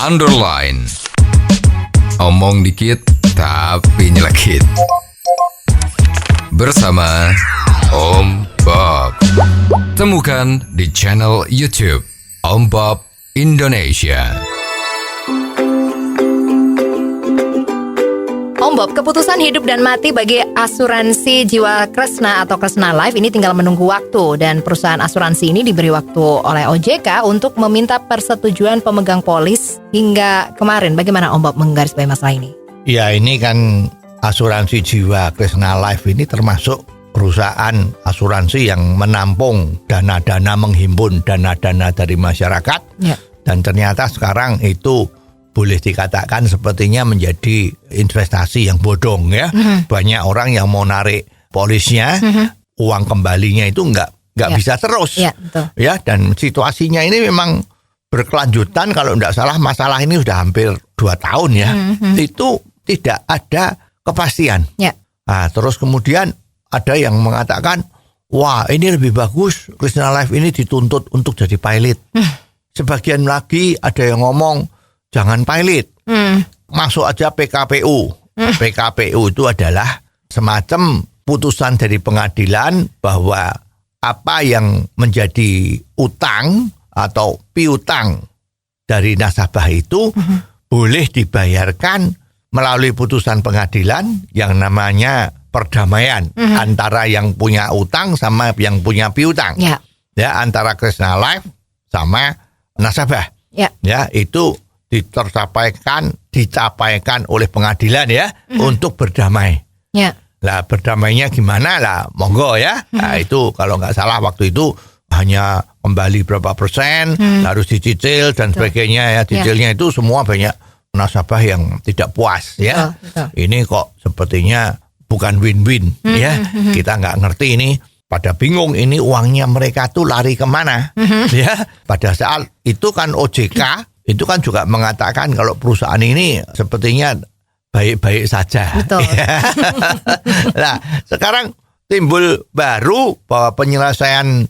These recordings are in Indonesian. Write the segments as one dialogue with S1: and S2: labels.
S1: underline. Omong dikit tapi nyelekit. Bersama Om Bob. Temukan di channel YouTube Om Bob Indonesia.
S2: Om Bob, keputusan hidup dan mati bagi asuransi Jiwa Kresna atau Kresna Life ini tinggal menunggu waktu, dan perusahaan asuransi ini diberi waktu oleh OJK untuk meminta persetujuan pemegang polis hingga kemarin. Bagaimana Om Bob menggarisbawahi masalah ini?
S3: Ya, ini kan asuransi Jiwa Kresna Life ini termasuk perusahaan asuransi yang menampung dana-dana, menghimpun dana-dana dari masyarakat. Ya. Dan ternyata sekarang itu boleh dikatakan sepertinya menjadi investasi yang bodong ya. Banyak orang yang mau narik polisnya, uang kembalinya itu nggak bisa terus. Ya, betul. Ya, dan situasinya ini memang berkelanjutan. Kalau nggak salah masalah ini sudah hampir 2 tahun ya. Itu tidak ada kepastian. Ya. Nah, terus kemudian ada yang mengatakan, wah ini lebih bagus Kresna Life ini dituntut untuk jadi pilot. Sebagian lagi ada yang ngomong jangan pilot, masuk aja PKPU. PKPU itu adalah semacam putusan dari pengadilan bahwa apa yang menjadi utang atau piutang dari nasabah itu boleh dibayarkan melalui putusan pengadilan yang namanya perdamaian antara yang punya utang sama yang punya piutang. Ya, antara Kresna Life sama nasabah. Ya, itu dicapaikan oleh pengadilan ya untuk berdamai. Ya. Lah berdamainya gimana lah, monggo ya. Nah, itu kalau nggak salah waktu itu hanya kembali berapa persen, harus dicicil dan sebagainya ya. Cicilnya itu semua banyak nasabah yang tidak puas ya. Ini kok sepertinya bukan win-win ya. Kita nggak ngerti ini. Pada bingung ini uangnya mereka tuh lari kemana ya. Pada saat itu kan OJK itu kan juga mengatakan kalau perusahaan ini sepertinya baik-baik saja. Betul. Nah, sekarang timbul baru bahwa penyelesaian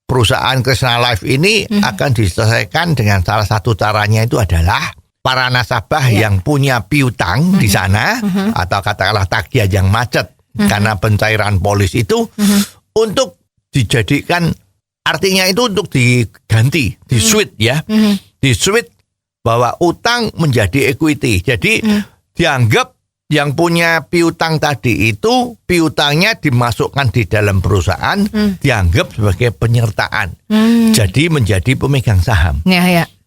S3: perusahaan Kresna Life ini akan diselesaikan dengan salah satu caranya itu adalah para nasabah yang punya piutang di sana atau katakanlah tagihan yang macet karena pencairan polis itu untuk dijadikan, artinya itu untuk diganti, di-switch ya. Di-switch bahwa utang menjadi equity. Jadi dianggap yang punya piutang tadi itu piutangnya dimasukkan di dalam perusahaan, dianggap sebagai penyertaan. Jadi menjadi pemegang saham.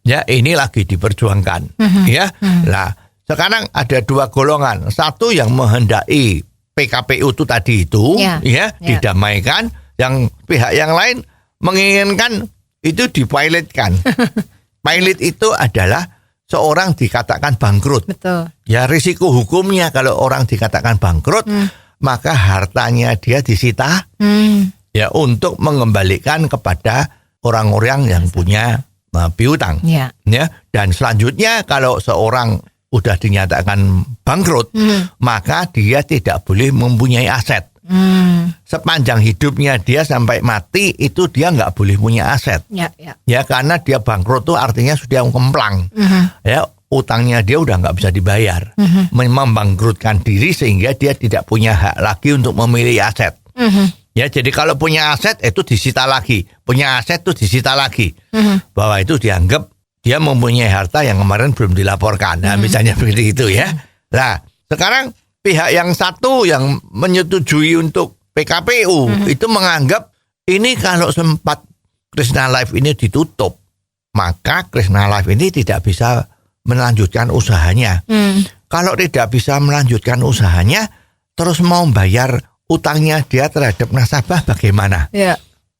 S3: Ya, ini lagi diperjuangkan. Ya. Nah, sekarang ada 2 golongan. Satu yang menghendaki PKPU itu tadi itu didamaikan, yang pihak yang lain menginginkan itu dipilotkan. Pilot itu adalah seorang dikatakan bangkrut. Betul. Ya, risiko hukumnya kalau orang dikatakan bangkrut, maka hartanya dia disita ya untuk mengembalikan kepada orang-orang yang punya piutang. Ya, dan selanjutnya kalau seorang udah dinyatakan bangkrut, maka dia tidak boleh mempunyai aset. Sepanjang hidupnya dia sampai mati itu dia nggak boleh punya aset. Ya, karena dia bangkrut itu artinya sudah kemplang. Ya, utangnya dia udah nggak bisa dibayar. Membangkrutkan diri sehingga dia tidak punya hak lagi untuk memilih aset. Ya, jadi kalau punya aset itu disita lagi, punya aset itu disita lagi. Bahwa itu dianggap dia mempunyai harta yang kemarin belum dilaporkan. Nah, misalnya begitu itu ya. Nah, sekarang pihak yang satu yang menyetujui untuk PKPU itu menganggap ini kalau sempat Kresna Life ini ditutup, maka Kresna Life ini tidak bisa melanjutkan usahanya. Kalau tidak bisa melanjutkan usahanya, terus mau bayar utangnya dia terhadap nasabah bagaimana?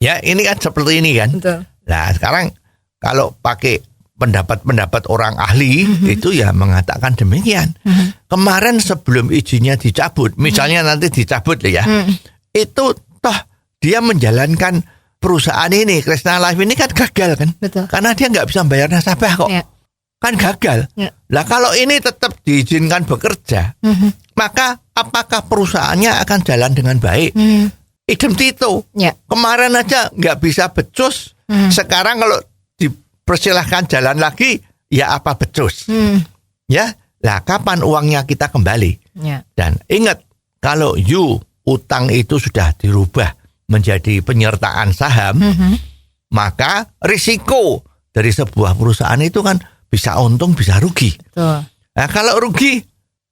S3: Ya, ini kan seperti ini kan. Betul. Nah, sekarang kalau pakai pendapat orang ahli itu ya mengatakan demikian. Kemarin sebelum izinnya dicabut, misalnya nanti dicabut ya, itu toh dia menjalankan perusahaan ini, Kresna Life ini kan gagal kan. Betul. Karena dia nggak bisa bayar nasabah kok. Kan gagal. Lah kalau ini tetap diizinkan bekerja, maka apakah perusahaannya akan jalan dengan baik? Idem Tito. Kemarin aja nggak bisa becus, sekarang kalau dipersilahkan jalan lagi, ya apa becus. Ya, lah kapan uangnya kita kembali?
S2: Ya.
S3: Dan ingat, kalau you utang itu sudah dirubah menjadi penyertaan saham, maka risiko dari sebuah perusahaan itu kan bisa untung, bisa rugi.
S2: Betul.
S3: Nah, kalau rugi,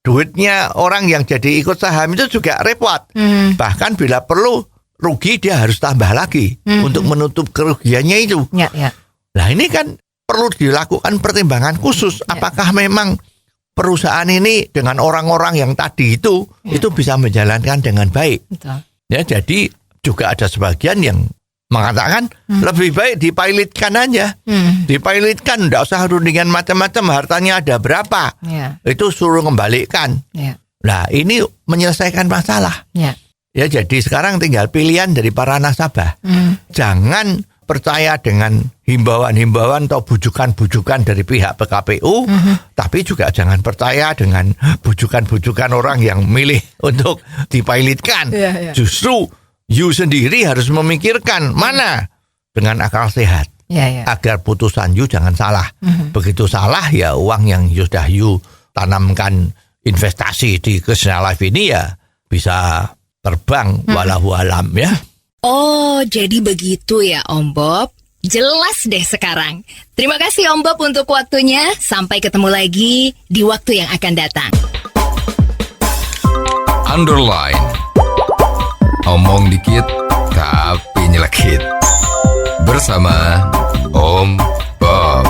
S3: duitnya orang yang jadi ikut saham itu juga repot. Bahkan bila perlu rugi, dia harus tambah lagi untuk menutup kerugiannya itu.
S2: Ya, ya.
S3: Nah, ini kan perlu dilakukan pertimbangan khusus. Apakah memang perusahaan ini dengan orang-orang yang tadi itu bisa menjalankan dengan baik.
S2: Betul.
S3: Ya, jadi juga ada sebagian yang mengatakan lebih baik dipilotkan aja. Dipilotkan, enggak usah rundingan macam-macam, hartanya ada berapa.
S2: Ya.
S3: Itu suruh kembalikan.
S2: Ya.
S3: Nah, ini menyelesaikan masalah.
S2: Ya.
S3: Ya, jadi sekarang tinggal pilihan dari para nasabah. Jangan percaya dengan himbauan-himbauan atau bujukan-bujukan dari pihak PKPU, tapi juga jangan percaya dengan bujukan-bujukan orang yang milih untuk dipilotkan. Justru you sendiri harus memikirkan mana dengan akal sehat, agar putusan you jangan salah. Begitu salah, ya uang yang sudah you tanamkan investasi di Kresna Life ini ya bisa terbang walau alam ya.
S4: Oh, jadi begitu ya Om Bob. Jelas deh sekarang. Terima kasih Om Bob untuk waktunya. Sampai ketemu lagi di waktu yang akan datang.
S1: Underline. Omong dikit tapi nyelekit. Bersama Om Bob.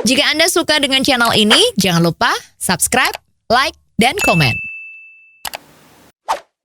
S2: Jika Anda suka dengan channel ini, jangan lupa subscribe, like, dan komen.